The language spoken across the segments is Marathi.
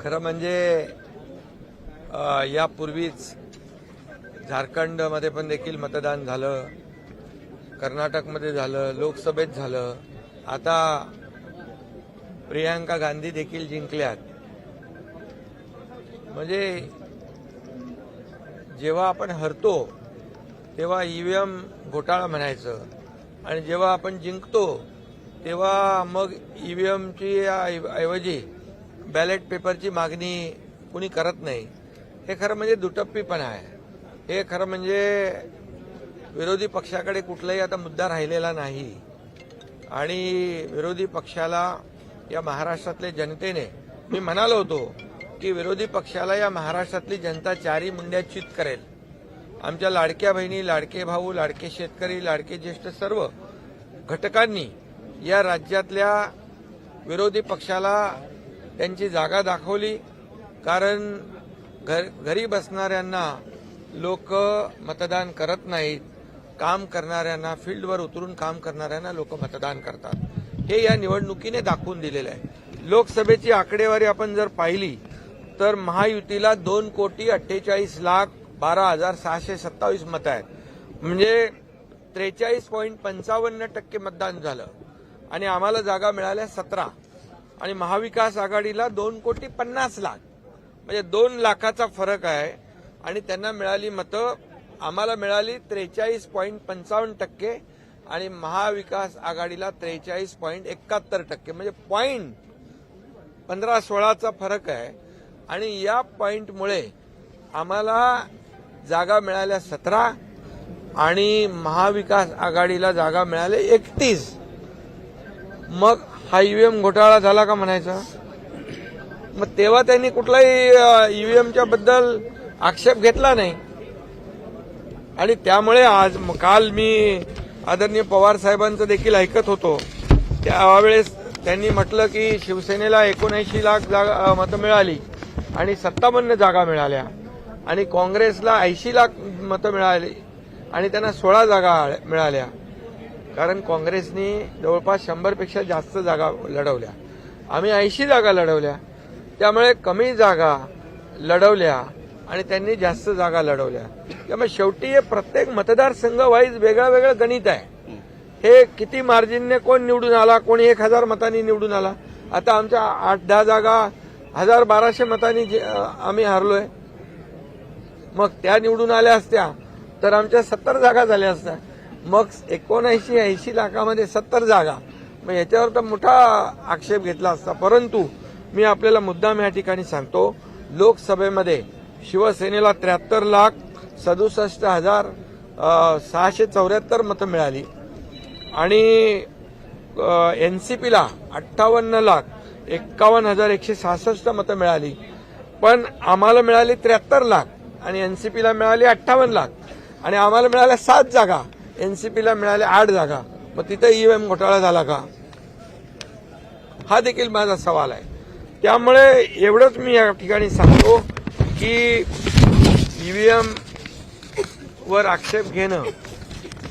खरं म्हणजे यापूर्वीच झारखंडमध्ये पण देखील मतदान झालं, कर्नाटकमध्ये झालं, लोकसभेत झालं, आता प्रियांका गांधी देखील जिंकल्यात. म्हणजे जेव्हा आपण हरतो तेव्हा ईव्हीएम घोटाळा म्हणायचं आणि जेव्हा आपण जिंकतो तेव्हा मग ईव्हीएमची ऐवजी बॅलेट पेपरची मागणी कुणी करत नाही. हे खरं म्हणजे दुटप्पीपणा आहे. हे खरं म्हणजे विरोधी पक्षाकडे कुठलाही आता मुद्दा राहिलेला नाही आणि विरोधी पक्षाला या महाराष्ट्रातल्या जनतेने, मी म्हणालो होतो की विरोधी पक्षाला या महाराष्ट्रातली जनता चारी मुंड्या चित करेल. आमच्या लाडक्या बहिणी, लाडके भाऊ, लाडके शेतकरी, लाडके ज्येष्ठ सर्व घटकांनी या राज्यातल्या विरोधी पक्षाला त्यांची जागा दाखवली. कारण घरी बसणाऱ्यांना लोक मतदान करत नाहीत, काम करणाऱ्यांना, फील्डवर उतरून काम करणाऱ्यांना लोक मतदान करतात. हे या निवडणुकीने दाखवून दिलेलं आहे. लोकसभेची आकडेवारी आपण जर पाहिली तर महायुतीला 2,48,12,627 मतं आहेत. म्हणजे 43.55% मतदान झालं आणि आम्हाला जागा मिळाल्या 17 आणि महाविकास आघाडीला 2,50,00,000 म्हणजे 2 लाखाचा फरक आहे आणि त्यांना मिळाली मतं, आम्हाला मिळाली 43.55% आणि महाविकास आघाडीला 43.71%, म्हणजे 15-16चा फरक आहे. आणि या पॉइंटमुळे आम्हाला जागा मिळाल्या 17 आणि महाविकास आघाडीला जागा मिळाल्या 31. मग हा ईव्हीएम घोटाळा झाला का म्हणायचा? मग तेव्हा त्यांनी कुठलाही ईव्हीएमच्या बद्दल आक्षेप घेतला नाही. आणि त्यामुळे आज काल मी आदरणीय पवार साहेबांचं देखील ऐकत होतो. त्यावेळेस त्यांनी म्हटलं की शिवसेनेला 79 लाख मतं मिळाली आणि 57 जागा मिळाल्या आणि काँग्रेसला 80 लाख मतं मिळाली आणि त्यांना 16 जागा मिळाल्या. कारण काँग्रेसनी जवळपास 100पेक्षा जास्त जागा लढवल्या, आम्ही 80 जागा लढवल्या. त्यामुळे कमी जागा लढवल्या आणि त्यांनी जास्त जागा लढवल्या. त्यामुळे शेवटी हे प्रत्येक मतदारसंघ वाईज वेगळं वेगळं गणित आहे. हे किती मार्जिनने कोण निवडून आला, कोणी 1000 मतांनी निवडून आला. आता आमच्या 8-10 जागा 1200 मतांनी आम्ही हारलोय. मग त्या निवडून आल्या असत्या तर आमच्या 70 जागा झाल्या असत्या. मग 79-80 लाखामध्ये 70 जागा, मग याच्यावर तर मोठा आक्षेप घेतला असता. परंतु मी आपल्याला मुद्दाम या ठिकाणी सांगतो, लोकसभेमध्ये शिवसेनेला 73,67,674 मतं मिळाली आणि एनसीपीला 58,51,166 मतं मिळाली. पण आम्हाला मिळाली 73 लाख आणि एनसीपीला मिळाली 58 लाख आणि आम्हाला मिळाल्या 7 जागा, एनसीपीला मिळाल्या 8 जागा. मग तिथे ईव्हीएम घोटाळा झाला का? हा देखील माझा सवाल आहे. त्यामुळे एवढंच मी या ठिकाणी सांगतो की ईव्हीएम वर आक्षेप घेणं,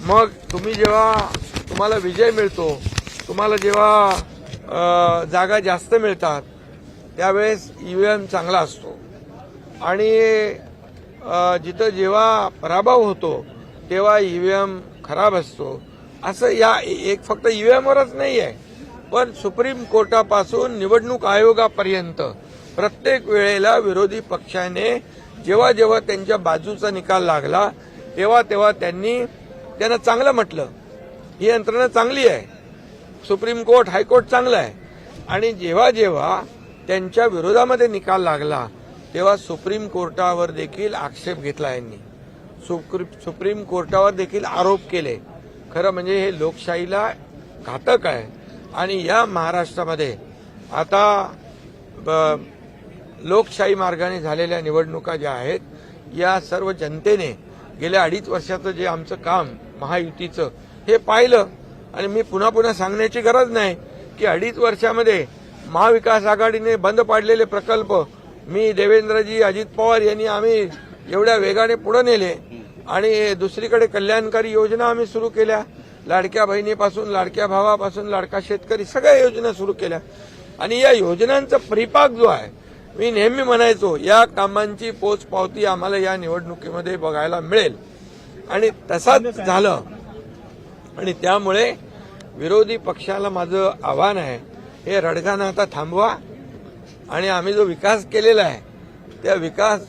मग तुम्हाला विजय मिळतो, तुम्हाला जेव्हा जागा जास्त मिळतात त्यावेळेस ईव्हीएम चांगला असतो आणि जिथं जेव्हा पराभव होतो तेव्हा ईव्हीएम खराब असतो. असं एक फक्त ईव्हीएमवरच नाही आहे, पण सुप्रीम कोर्टापासून निवडणूक आयोगापर्यंत प्रत्येक वेळेला विरोधी पक्षाने जेव्हा जेव्हा त्यांच्या बाजूचा निकाल लागला तेव्हा तेव्हा त्यांना चांगलं म्हटलं. ही यंत्रणा चांगली आहे, सुप्रीम कोर्ट, हायकोर्ट चांगलं आहे. आणि जेव्हा जेव्हा त्यांच्या विरोधामध्ये निकाल लागला तेव्हा सुप्रीम कोर्टावर देखील आक्षेप घेतला यांनी, सुप्रीम कोर्टावर देखील आरोप केले. खरं म्हणजे हे लोकशाहीला घातक आहे. आणि या महाराष्ट्रामध्ये आता लोकशाही मार्गाने झालेल्या निवडणुका ज्या आहेत, या सर्व जनतेने गेल्या 2.5 वर्षाचं जे आमचं काम महायुतीचं हे पाहिलं. आणि मी पुन्हा पुन्हा सांगण्याची गरज नाही की 2.5 वर्षामध्ये महाविकास आघाडीने बंद पाडलेले प्रकल्प मी, देवेंद्रजी, अजित पवार यांनी आम्ही एवढ्या वेगाने पुढे नेले. आणि दुसरीकडे कल्याणकारी योजना आम्ही सुरू केल्या, लाडक्या बहिणीपासून, लाडक्या भावापासून, लाडका शेतकरी, सगळ्या योजना सुरू केल्या. आणि या योजनांचा परिपाक जो आहे, मी नेहमी म्हणायचो या कामांची पोचपावती आम्हाला या निवडणुकीमध्ये बघायला मिळेल आणि तसाच झालं. आणि त्यामुळे विरोधी पक्षाला माझं आव्हान आहे, हे रडगाणं आता थांबवा आणि आम्ही जो विकास केलेला आहे त्या विकास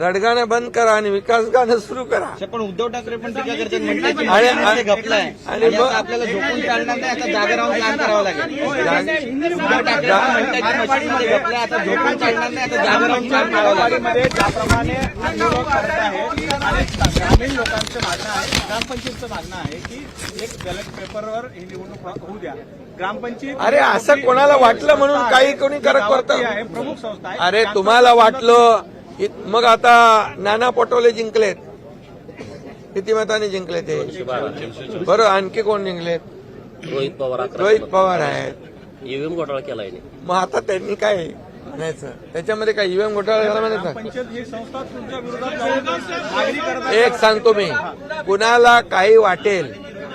रडगाणं बंद करा आणि विकास गाणं सुरू करा. पण उद्धव ठाकरे पण टीका करतात आणि गपलाय आणि मग आपल्याला झोपून चालणार नाही, आता जागा राहून काम करावं लागेल. उद्धव ठाकरे म्हणतात मशीनमध्ये गपलाय, आता झोपून चालणार नाही, आता जागा राहून काम करावं लागेल. ज्याप्रमाणे आंदोलन करत आहे आणि ग्रामीण लोकांचं मागणं आहे, ग्रामपंचायतचं मागणं आहे की एक बॅलेट पेपरवर ही निवडणूक होऊ द्या. ग्रामपंचायत अरे असं कोणाला वाटलं म्हणून काही कोणी करत आहे, प्रमुख संस्था आहे. अरे तुम्हाला वाटलं मग आता नाना पटोले जिंकलेत, किती मतांनी जिंकले ते? बरं, आणखी कोण जिंकलेत? रोहित पवार आहेत. ईव्हीएम घोटाळा केलाय. मग आता त्यांनी काय म्हणायचं त्याच्यामध्ये? काय ईव्हीएम घोटाळा झाला म्हणायचं? ग्रामपंचायत ही संस्था तुमच्या विरोधात जाऊन मागणी करत आहे. एक सांगतो मी, कुणाला काही वाटेल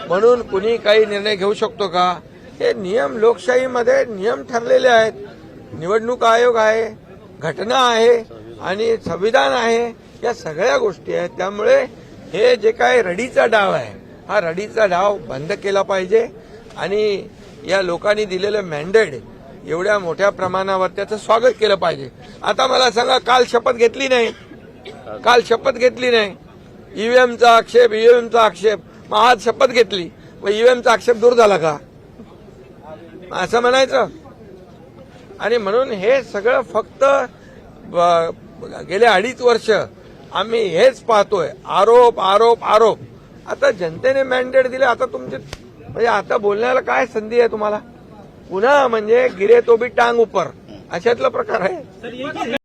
म्हणून कुणी काही निर्णय घेऊ शकतो का? हे नियम, लोकशाहीमध्ये नियम ठरलेले आहेत. निवडणूक आयोग आहे, घटना आहे आणि संविधान आहे, या सगळ्या गोष्टी आहेत. त्यामुळे हे जे काय रडीचा डाव आहे, हा रडीचा डाव बंद केला पाहिजे आणि या लोकांनी दिलेलं मॅन्डेट एवढ्या मोठ्या प्रमाणावर त्याचं स्वागत केलं पाहिजे. आता मला सांगा, काल शपथ घेतली नाही, ईव्हीएमचा आक्षेप, मग आज शपथ घेतली, मग ईव्हीएमचा आक्षेप दूर झाला का असं म्हणायचं? आणि म्हणून हे सगळं फक्त गेले 2.5 वर्ष आम्ही हेच पाहतोय, आरोप. आता जनतेने मॅन्डेट दिले, आता तुमचे म्हणजे आता बोलण्याला काय संधी आहे तुम्हाला? पुन्हा म्हणजे गिरे तो भी टांग ऊपर अशातला प्रकार आहे.